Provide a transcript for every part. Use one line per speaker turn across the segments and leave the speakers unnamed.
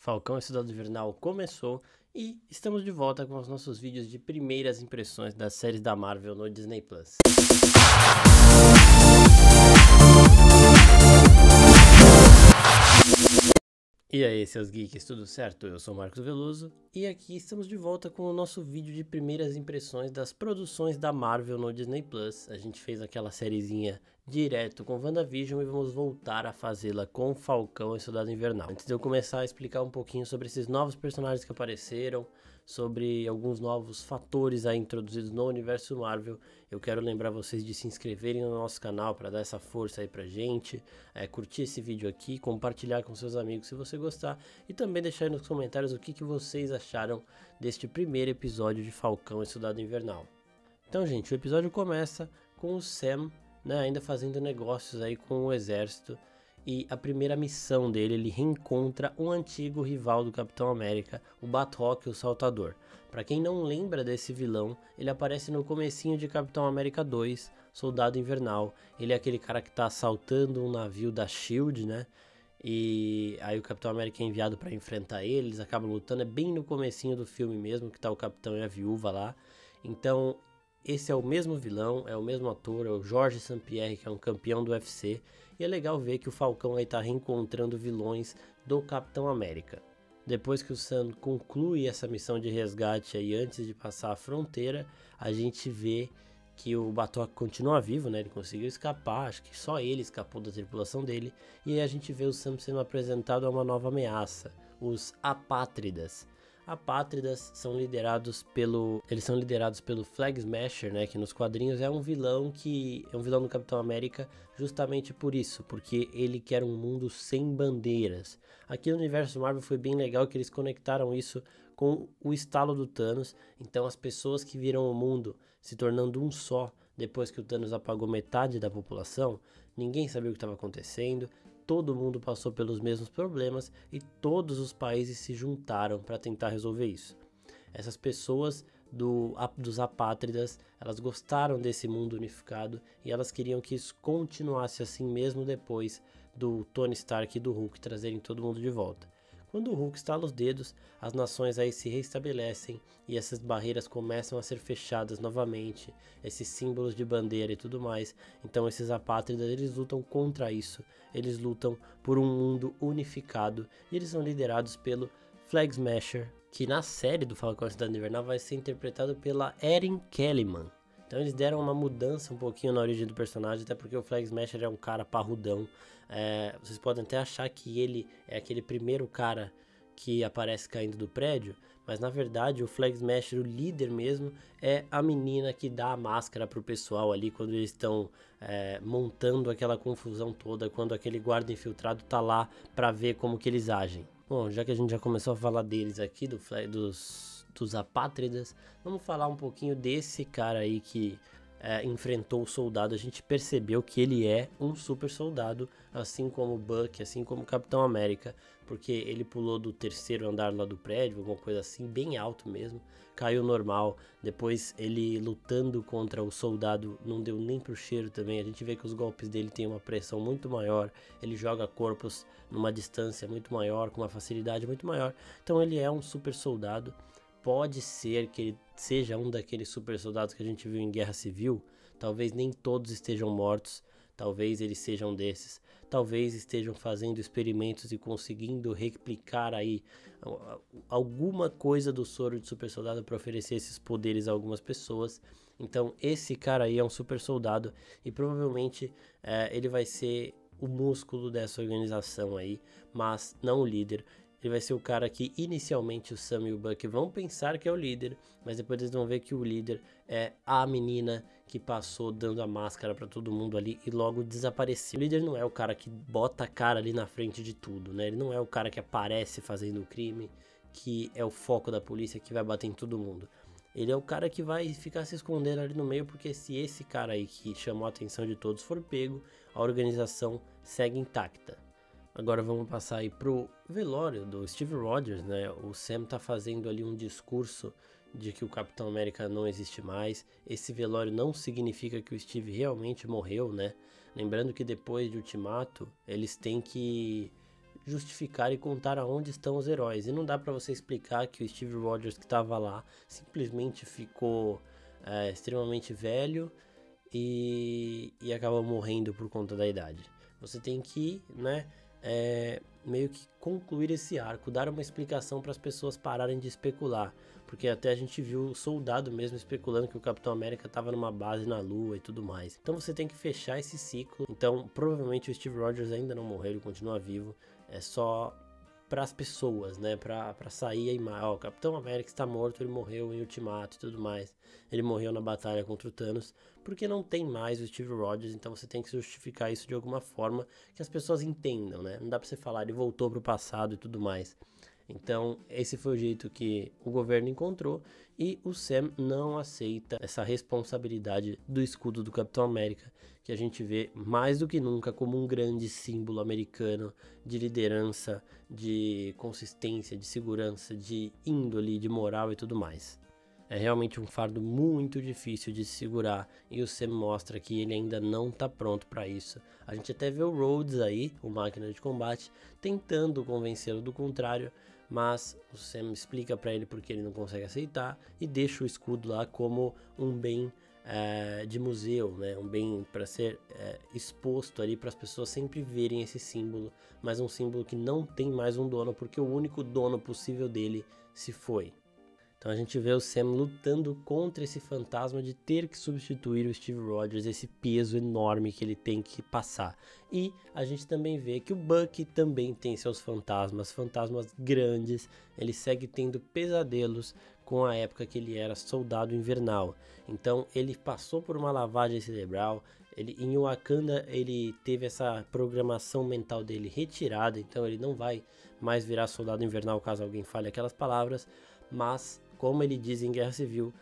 Falcão e Soldado Invernal começou e estamos de volta com os nossos vídeos de primeiras impressões das séries da Marvel no Disney Plus. E aí, seus geeks, tudo certo? Eu sou o Marcos Veloso e aqui estamos de volta com o nosso vídeo de primeiras impressões das produções da Marvel no Disney Plus. A gente fez aquela sériezinha direto com WandaVision e vamos voltar a fazê-la com Falcão e Soldado Invernal. Antes de eu começar a explicar um pouquinho sobre esses novos personagens que apareceram, sobre alguns novos fatores aí introduzidos no universo Marvel, eu quero lembrar vocês de se inscreverem no nosso canal para dar essa força aí pra gente, curtir esse vídeo aqui, compartilhar com seus amigos se você gostar e também deixar aí nos comentários o que vocês acharam deste primeiro episódio de Falcão e Soldado Invernal. Então, gente, o episódio começa com o Sam, ainda fazendo negócios aí com o exército. E a primeira missão dele, ele reencontra um antigo rival do Capitão América, o Batroc, o Saltador. Para quem não lembra desse vilão, ele aparece no comecinho de Capitão América 2, Soldado Invernal. Ele é aquele cara que tá assaltando um navio da SHIELD, E aí o Capitão América é enviado para enfrentar ele, eles acabam lutando, é bem no comecinho do filme mesmo, que tá o Capitão e a Viúva lá. Então, esse é o mesmo vilão, é o mesmo ator, é o Georges St-Pierre, que é um campeão do UFC. E é legal ver que o Falcão aí tá reencontrando vilões do Capitão América. Depois que o Sam conclui essa missão de resgate aí, antes de passar a fronteira, a gente vê que o Batroc continua vivo, Ele conseguiu escapar, acho que só ele escapou da tripulação dele. E aí a gente vê o Sam sendo apresentado a uma nova ameaça, os Apátridas. Apátridas são liderados pelo Flag Smasher, que nos quadrinhos é um vilão do Capitão América justamente por isso, porque ele quer um mundo sem bandeiras. Aqui no universo Marvel foi bem legal que eles conectaram isso com o estalo do Thanos, então as pessoas que viram o mundo se tornando um só depois que o Thanos apagou metade da população, ninguém sabia o que estava acontecendo. Todo mundo passou pelos mesmos problemas e todos os países se juntaram para tentar resolver isso. Essas pessoas dos apátridas, elas gostaram desse mundo unificado e elas queriam que isso continuasse assim mesmo depois do Tony Stark e do Hulk trazerem todo mundo de volta. Quando o Hulk estala os dedos, as nações aí se restabelecem e essas barreiras começam a ser fechadas novamente, esses símbolos de bandeira e tudo mais. Então esses apátridas, eles lutam contra isso, eles lutam por um mundo unificado e eles são liderados pelo Flag Smasher, que na série do Falcão e Soldado Invernal vai ser interpretado pela Erin Kellyman. Então eles deram uma mudança um pouquinho na origem do personagem, até porque o Flag Smasher é um cara parrudão. Vocês podem até achar que ele é aquele primeiro cara que aparece caindo do prédio, mas na verdade o Flag Smasher, o líder mesmo, é a menina que dá a máscara pro pessoal ali quando eles estão montando aquela confusão toda, quando aquele guarda infiltrado tá lá pra ver como que eles agem. Bom, já que a gente já começou a falar deles aqui, dos apátridas, vamos falar um pouquinho desse cara aí que enfrentou o soldado. A gente percebeu que ele é um super soldado, assim como o Buck, assim como o Capitão América, porque ele pulou do terceiro andar lá do prédio, alguma coisa assim, bem alto mesmo, caiu normal. Depois ele lutando contra o soldado não deu nem pro cheiro também. A gente vê que os golpes dele têm uma pressão muito maior, ele joga corpos numa distância muito maior, com uma facilidade muito maior. Então ele é um super soldado. Pode ser que ele seja um daqueles super soldados que a gente viu em Guerra Civil. Talvez nem todos estejam mortos. Talvez eles sejam desses. Talvez estejam fazendo experimentos e conseguindo replicar aí alguma coisa do soro de super soldado para oferecer esses poderes a algumas pessoas. Então esse cara aí é um super soldado e provavelmente ele vai ser o músculo dessa organização aí, mas não o líder. Ele vai ser o cara que inicialmente o Sam e o Buck vão pensar que é o líder, mas depois eles vão ver que o líder é a menina que passou dando a máscara pra todo mundo ali e logo desapareceu. O líder não é o cara que bota a cara ali na frente de tudo, Ele não é o cara que aparece fazendo o crime, que é o foco da polícia, que vai bater em todo mundo. Ele é o cara que vai ficar se escondendo ali no meio, porque se esse cara aí que chamou a atenção de todos for pego, a organização segue intacta. Agora vamos passar aí pro velório do Steve Rogers, O Sam tá fazendo ali um discurso de que o Capitão América não existe mais. Esse velório não significa que o Steve realmente morreu, Lembrando que depois de Ultimato, eles têm que justificar e contar aonde estão os heróis. E não dá pra você explicar que o Steve Rogers que estava lá simplesmente ficou extremamente velho e acaba morrendo por conta da idade. Você tem que, né, meio que concluir esse arco, dar uma explicação para as pessoas pararem de especular, porque até a gente viu o soldado mesmo especulando que o Capitão América estava numa base na Lua e tudo mais. Então você tem que fechar esse ciclo. Então provavelmente o Steve Rogers ainda não morreu, ele continua vivo, é só para as pessoas, né, para sair a imagem, o Capitão América está morto, ele morreu em Ultimato e tudo mais, ele morreu na batalha contra o Thanos, porque não tem mais o Steve Rogers, então você tem que justificar isso de alguma forma que as pessoas entendam, né, não dá para você falar, ele voltou para o passado e tudo mais. Então esse foi o jeito que o governo encontrou e o Sam não aceita essa responsabilidade do escudo do Capitão América, que a gente vê mais do que nunca como um grande símbolo americano de liderança, de consistência, de segurança, de índole, de moral e tudo mais. É realmente um fardo muito difícil de se segurar e o Sam mostra que ele ainda não está pronto para isso. A gente até vê o Rhodes aí, o máquina de combate, tentando convencê-lo do contrário, mas o Sam explica para ele porque ele não consegue aceitar e deixa o escudo lá como um bem de museu, né? Um bem para ser exposto ali para as pessoas sempre verem esse símbolo, mas um símbolo que não tem mais um dono porque o único dono possível dele se foi. Então a gente vê o Sam lutando contra esse fantasma de ter que substituir o Steve Rogers, esse peso enorme que ele tem que passar. E a gente também vê que o Bucky também tem seus fantasmas grandes, ele segue tendo pesadelos com a época que ele era soldado invernal. Então ele passou por uma lavagem cerebral, em Wakanda ele teve essa programação mental dele retirada, então ele não vai mais virar soldado invernal caso alguém fale aquelas palavras, mas como ele diz em Guerra Civil,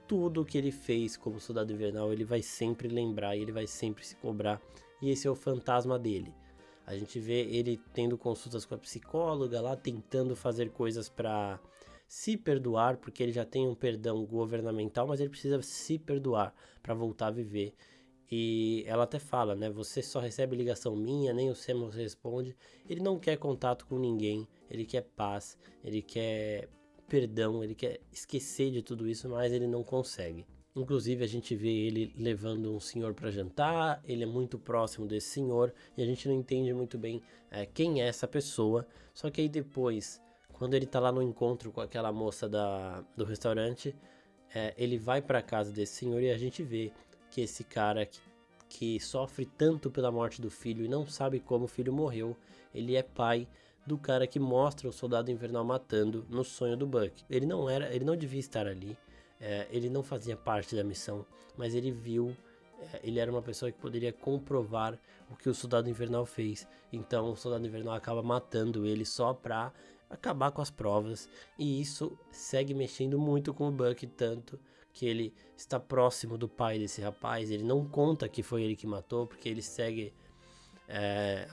tudo que ele fez como soldado invernal ele vai sempre lembrar e ele vai sempre se cobrar, e esse é o fantasma dele. A gente vê ele tendo consultas com a psicóloga lá, tentando fazer coisas para se perdoar, porque ele já tem um perdão governamental, mas ele precisa se perdoar para voltar a viver. E ela até fala, né, você só recebe ligação minha, nem o Sam responde. Ele não quer contato com ninguém, ele quer paz, ele quer perdão, ele quer esquecer de tudo isso, mas ele não consegue. Inclusive a gente vê ele levando um senhor para jantar, ele é muito próximo desse senhor e a gente não entende muito bem quem é essa pessoa. Só que aí depois, quando ele tá lá no encontro com aquela moça do restaurante, ele vai para casa desse senhor e a gente vê que esse cara que sofre tanto pela morte do filho e não sabe como o filho morreu, ele é pai do cara que mostra o Soldado Invernal matando no sonho do Bucky. Ele não devia estar ali, ele não fazia parte da missão, mas ele viu, ele era uma pessoa que poderia comprovar o que o Soldado Invernal fez. Então o Soldado Invernal acaba matando ele só pra acabar com as provas, e isso segue mexendo muito com o Bucky, tanto que ele está próximo do pai desse rapaz. Ele não conta que foi ele que matou, porque ele segue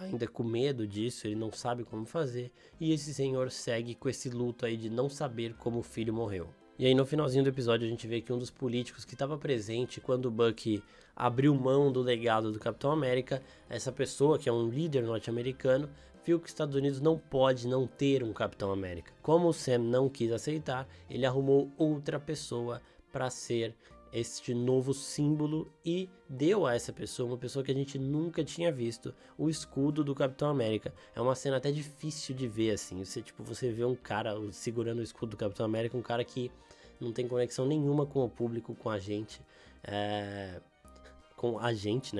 ainda com medo disso, ele não sabe como fazer, e esse senhor segue com esse luto aí de não saber como o filho morreu. E aí no finalzinho do episódio a gente vê que um dos políticos que estava presente quando o Bucky abriu mão do legado do Capitão América, essa pessoa que é um líder norte-americano, viu que os Estados Unidos não pode não ter um Capitão América. Como o Sam não quis aceitar, ele arrumou outra pessoa para ser este novo símbolo e deu a essa pessoa, uma pessoa que a gente nunca tinha visto, o escudo do Capitão América. É uma cena até difícil de ver assim, você vê um cara segurando o escudo do Capitão América, um cara que não tem conexão nenhuma com o público, com a gente, né,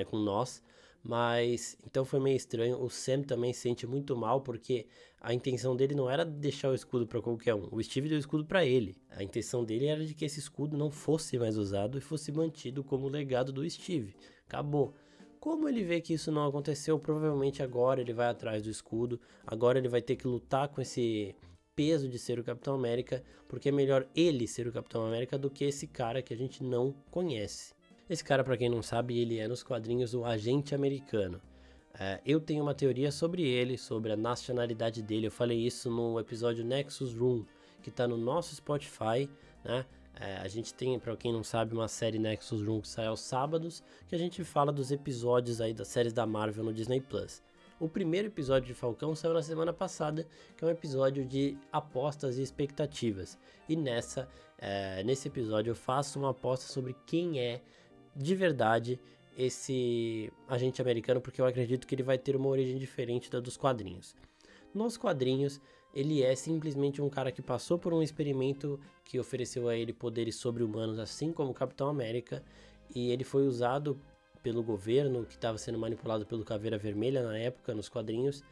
com nós. Mas então foi meio estranho. O Sam também se sente muito mal porque a intenção dele não era deixar o escudo para qualquer um. O Steve deu o escudo para ele. A intenção dele era de que esse escudo não fosse mais usado e fosse mantido como legado do Steve. Acabou. Como ele vê que isso não aconteceu, provavelmente agora ele vai atrás do escudo. Agora ele vai ter que lutar com esse peso de ser o Capitão América, porque é melhor ele ser o Capitão América do que esse cara que a gente não conhece. Esse cara, para quem não sabe, ele é nos quadrinhos o Agente Americano. Eu tenho uma teoria sobre ele, sobre a nacionalidade dele. Eu falei isso no episódio Nexus Room, que tá no nosso Spotify, né? A gente tem, para quem não sabe, uma série Nexus Room que sai aos sábados, que a gente fala dos episódios aí das séries da Marvel no Disney Plus. O primeiro episódio de Falcão saiu na semana passada, que é um episódio de apostas e expectativas. E nesse episódio eu faço uma aposta sobre quem é de verdade esse agente americano, porque eu acredito que ele vai ter uma origem diferente da dos quadrinhos. Nos quadrinhos, ele é simplesmente um cara que passou por um experimento que ofereceu a ele poderes sobre-humanos, assim como o Capitão América, e ele foi usado pelo governo, que estava sendo manipulado pelo Caveira Vermelha na época, nos quadrinhos,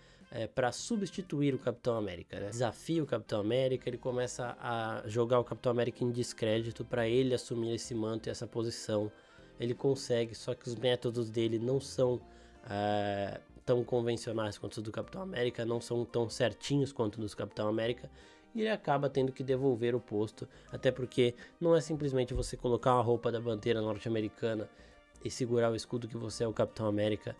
para substituir o Capitão América, né? Desafia o Capitão América, ele começa a jogar o Capitão América em descrédito para ele assumir esse manto e essa posição. Ele consegue, só que os métodos dele não são tão convencionais quanto os do Capitão América, não são tão certinhos quanto os do Capitão América, e ele acaba tendo que devolver o posto, até porque não é simplesmente você colocar a roupa da bandeira norte-americana e segurar o escudo que você é o Capitão América,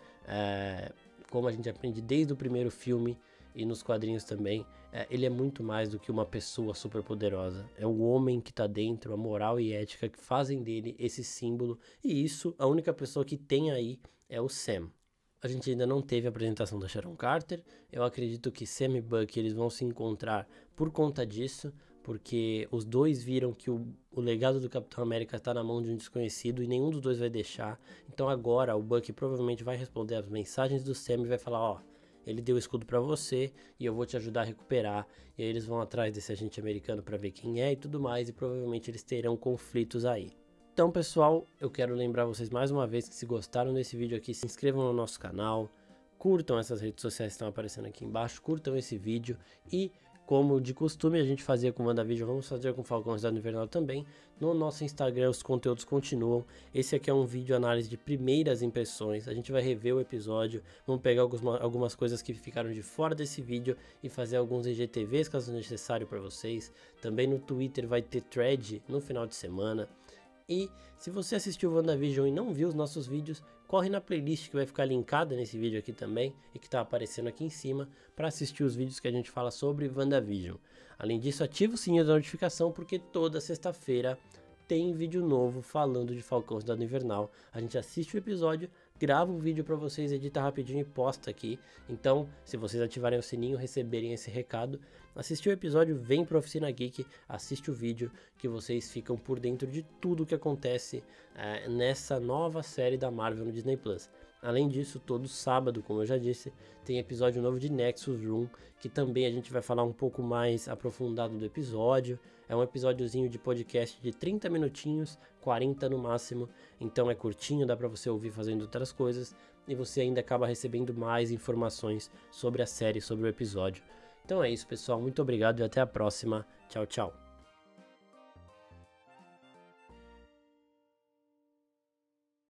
como a gente aprende desde o primeiro filme e nos quadrinhos também. Ele é muito mais do que uma pessoa super poderosa, é o homem que tá dentro, a moral e ética que fazem dele esse símbolo, e isso, a única pessoa que tem aí é o Sam. A gente ainda não teve a apresentação da Sharon Carter. Eu acredito que Sam e Bucky eles vão se encontrar por conta disso, porque os dois viram que o legado do Capitão América está na mão de um desconhecido e nenhum dos dois vai deixar. Então agora o Bucky provavelmente vai responder as mensagens do Sam e vai falar, ó, ele deu o escudo para você e eu vou te ajudar a recuperar. E aí eles vão atrás desse agente americano para ver quem é e tudo mais, e provavelmente eles terão conflitos aí. Então, pessoal, eu quero lembrar vocês mais uma vez que se gostaram desse vídeo aqui, se inscrevam no nosso canal, curtam essas redes sociais que estão aparecendo aqui embaixo, curtam esse vídeo e, como de costume a gente fazia com o WandaVision, vamos fazer com o Falcão Cidade Invernal também. No nosso Instagram os conteúdos continuam. Esse aqui é um vídeo análise de primeiras impressões, a gente vai rever o episódio, vamos pegar algumas coisas que ficaram de fora desse vídeo e fazer alguns IGTVs caso necessário para vocês. Também no Twitter vai ter thread no final de semana. E se você assistiu o WandaVision e não viu os nossos vídeos, corre na playlist que vai ficar linkada nesse vídeo aqui também e que está aparecendo aqui em cima para assistir os vídeos que a gente fala sobre WandaVision. Além disso, ativa o sininho da notificação porque toda sexta-feira tem vídeo novo falando de Falcão Cidade Invernal. A gente assiste o episódio, grava o vídeo para vocês, edita rapidinho e posta aqui. Então, se vocês ativarem o sininho, receberem esse recado, assistir o episódio, vem para Oficina Geek, assiste o vídeo, que vocês ficam por dentro de tudo que acontece nessa nova série da Marvel no Disney Plus. Além disso, todo sábado, como eu já disse, tem episódio novo de Nexus Room, que também a gente vai falar um pouco mais aprofundado do episódio. É um episódiozinho de podcast de 30 minutinhos, 40 no máximo, então é curtinho, dá pra você ouvir fazendo outras coisas, e você ainda acaba recebendo mais informações sobre a série, sobre o episódio. Então é isso, pessoal, muito obrigado e até a próxima. Tchau, tchau.